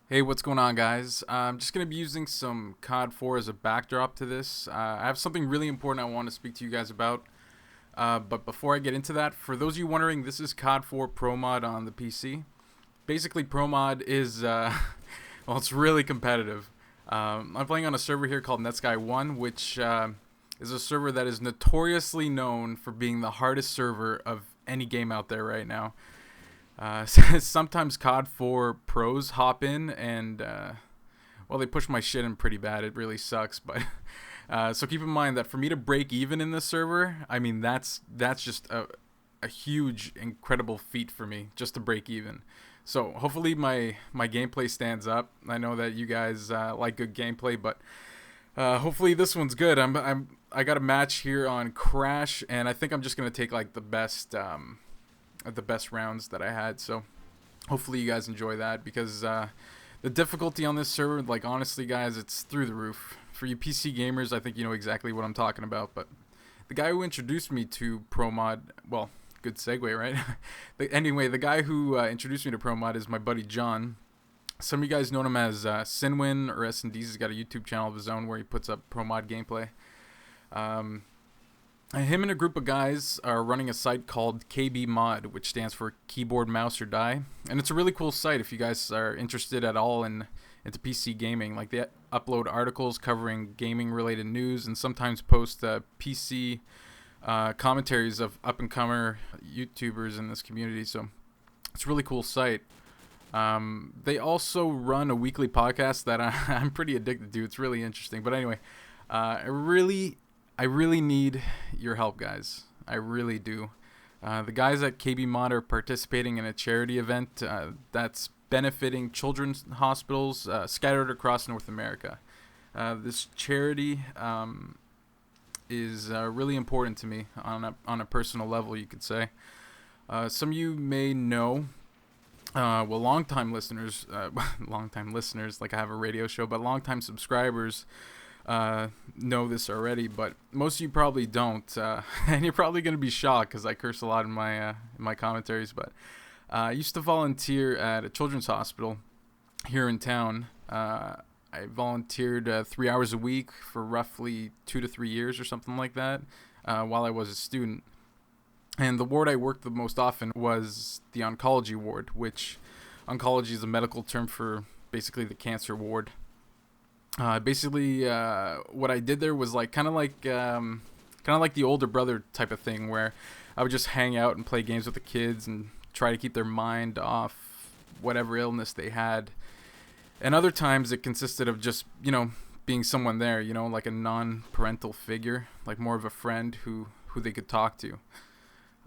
Hey, what's going on, guys? I'm just going to be using some COD 4 as a backdrop to this. I have something really important I want to speak to you guys about. But before I get into that, for those of you wondering, this is COD 4 Pro Mod on the PC. Basically, Pro Mod is, well, it's really competitive. I'm playing on a server here called Netsky 1, which is a server that is notoriously known for being the hardest server of any game out there right now. Sometimes COD 4 pros hop in and, well, they push my shit in pretty bad. It really sucks. But so keep in mind that for me to break even in this server, I mean, that's just a huge, incredible feat for me just to break even. So hopefully my gameplay stands up. I know that you guys like good gameplay, but hopefully this one's good. I got a match here on Crash, and I think I'm just gonna take like the best rounds that I had. So hopefully you guys enjoy that because the difficulty on this server, like honestly, guys, it's through the roof. For you PC gamers, I think you know exactly what I'm talking about. But the guy who introduced me to ProMod, well, good segue, right? Anyway, the guy who introduced me to ProMod is my buddy John. Some of you guys know him as Sinwin or S&D's. He's got a YouTube channel of his own where he puts up ProMod gameplay. Um, Him and a group of guys are running a site called KB Mod, which stands for Keyboard, Mouse, or Die, and it's a really cool site if you guys are interested at all into PC gaming. Like they upload articles covering gaming-related news, and sometimes post PC commentaries of up-and-comer YouTubers in this community. So it's a really cool site. They also run a weekly podcast that I'm pretty addicted to. It's really interesting. But anyway, I really need your help, guys. I really do. The guys at KB Mod are participating in a charity event that's benefiting children's hospitals scattered across North America. This charity is really important to me on a personal level, you could say. Some of you may know, well, longtime listeners, like I have a radio show, but longtime subscribers know this already, but most of you probably don't, and you're probably going to be shocked because I curse a lot in my commentaries. But I used to volunteer at a children's hospital here in town. I volunteered 3 hours a week for roughly 2 to 3 years or something like that while I was a student. And the ward I worked the most often was the oncology ward, which oncology is a medical term for basically the cancer ward. What I did there was like kind of like the older brother type of thing, where I would just hang out and play games with the kids and try to keep their mind off whatever illness they had. And other times it consisted of just being someone there, like a non-parental figure, like more of a friend who they could talk to.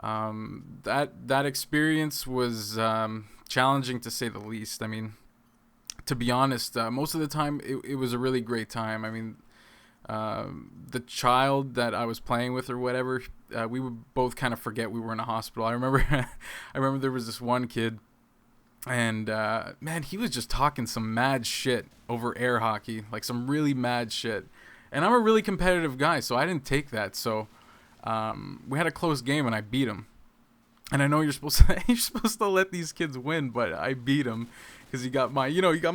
That experience was challenging to say the least. I mean, to be honest, most of the time it was a really great time. I mean, the child that I was playing with or whatever, we would both kind of forget we were in a hospital. I remember, I remember there was this one kid, and man, he was just talking some mad shit over air hockey, like some really mad shit. And I'm a really competitive guy, so I didn't take that. So we had a close game, and I beat him. And I know you're supposed to you're supposed to let these kids win, but I beat him because you got my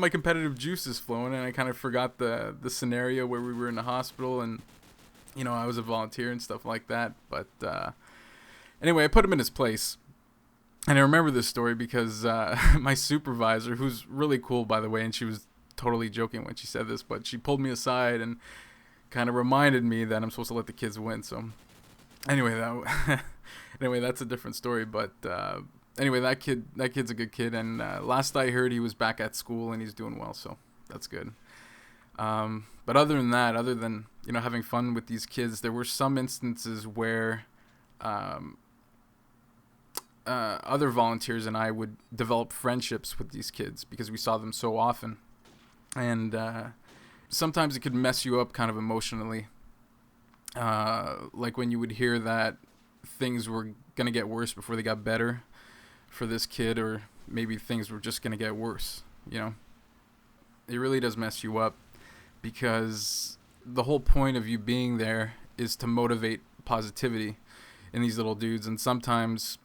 competitive juices flowing, and I kind of forgot the scenario where we were in the hospital, and I was a volunteer and stuff like that. But anyway, I put him in his place, and I remember this story because my supervisor, who's really cool by the way, and she was totally joking when she said this, but she pulled me aside and kind of reminded me that I'm supposed to let the kids win. So anyway, anyway, that's a different story. But anyway, that kid's a good kid, and last I heard, he was back at school and he's doing well, so that's good. But other than that, other than having fun with these kids, there were some instances where um, other volunteers and I would develop friendships with these kids because we saw them so often, and sometimes it could mess you up kind of emotionally. Like when you would hear that things were gonna get worse before they got better for this kid, or maybe things were just gonna get worse. It really does mess you up because the whole point of you being there is to motivate positivity in these little dudes, and sometimes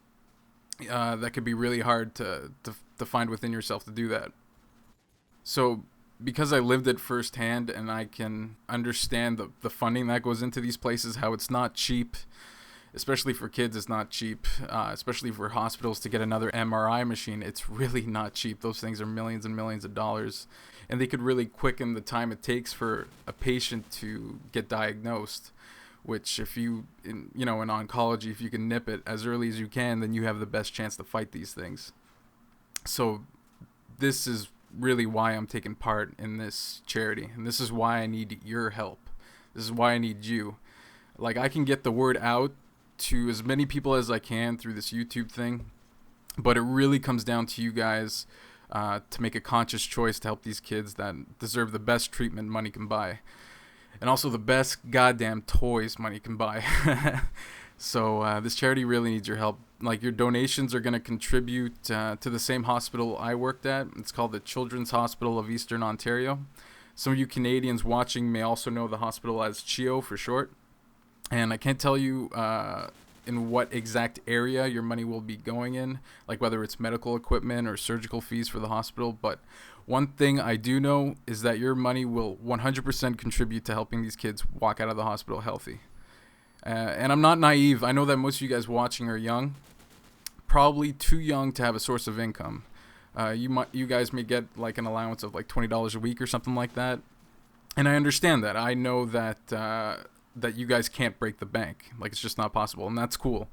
that could be really hard to find within yourself to do that. So because I lived it firsthand and I can understand the funding that goes into these places, how it's not cheap, especially for kids. It's not cheap, especially for hospitals to get another MRI machine. It's really not cheap. Those things are millions and millions of dollars, and they could really quicken the time it takes for a patient to get diagnosed, which if you, in oncology, if you can nip it as early as you can, then you have the best chance to fight these things. So this is really why I'm taking part in this charity, and this is why I need your help. This is why I need you. Like, I can get the word out to as many people as I can through this YouTube thing, but it really comes down to you guys to make a conscious choice to help these kids that deserve the best treatment money can buy, and also the best goddamn toys money can buy. So this charity really needs your help. Like, your donations are going to contribute to the same hospital I worked at. It's called the Children's Hospital of Eastern Ontario. Some of you Canadians watching may also know the hospital as CHEO for short. And I can't tell you in what exact area your money will be going in, like whether it's medical equipment or surgical fees for the hospital. But one thing I do know is that your money will 100% contribute to helping these kids walk out of the hospital healthy. And I'm not naive. I know that most of you guys watching are young, probably too young to have a source of income. You guys may get like an allowance of like $20 a week or something like that. And I understand that. I know that that you guys can't break the bank. Like, it's just not possible, and that's cool.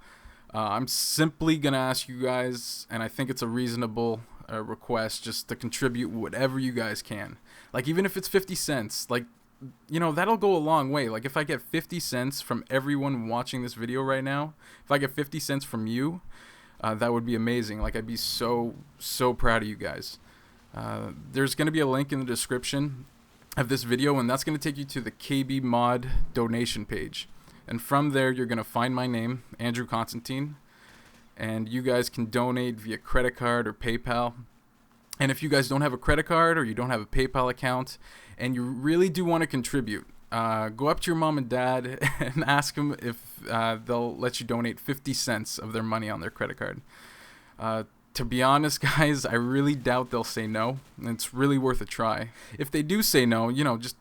I'm simply gonna ask you guys, and I think it's a reasonable request, just to contribute whatever you guys can. Like, even if it's 50 cents, like, that'll go a long way. Like, if I get 50 cents from everyone watching this video right now, if I get 50 cents from you, that would be amazing. Like, I'd be so proud of you guys. There's gonna be a link in the description of this video, and that's going to take you to the KB Mod donation page, and from there you're going to find my name, Andrew Constantine, and you guys can donate via credit card or PayPal. And if you guys don't have a credit card or you don't have a PayPal account and you really do want to contribute, go up to your mom and dad and ask them if they'll let you donate 50 cents of their money on their credit card. To be honest, guys, I really doubt they'll say no. It's really worth a try. If they do say no, just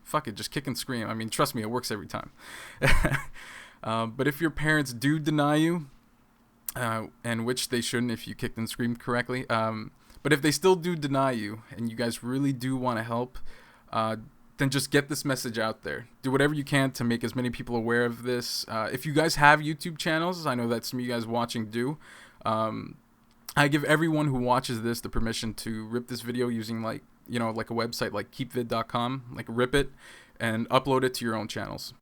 fuck it, just kick and scream. I mean, trust me, it works every time. But if your parents do deny you, and which they shouldn't if you kicked and screamed correctly, but if they still do deny you and you guys really do want to help, then just get this message out there. Do whatever you can to make as many people aware of this. If you guys have YouTube channels, I know that some of you guys watching do, I give everyone who watches this the permission to rip this video using like a website like keepvid.com, like rip it and upload it to your own channels.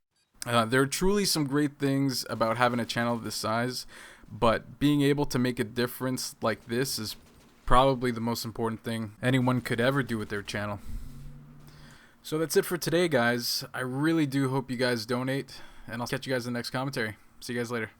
There are truly some great things about having a channel of this size, but being able to make a difference like this is probably the most important thing anyone could ever do with their channel. So that's it for today, guys. I really do hope you guys donate, and I'll catch you guys in the next commentary. See you guys later.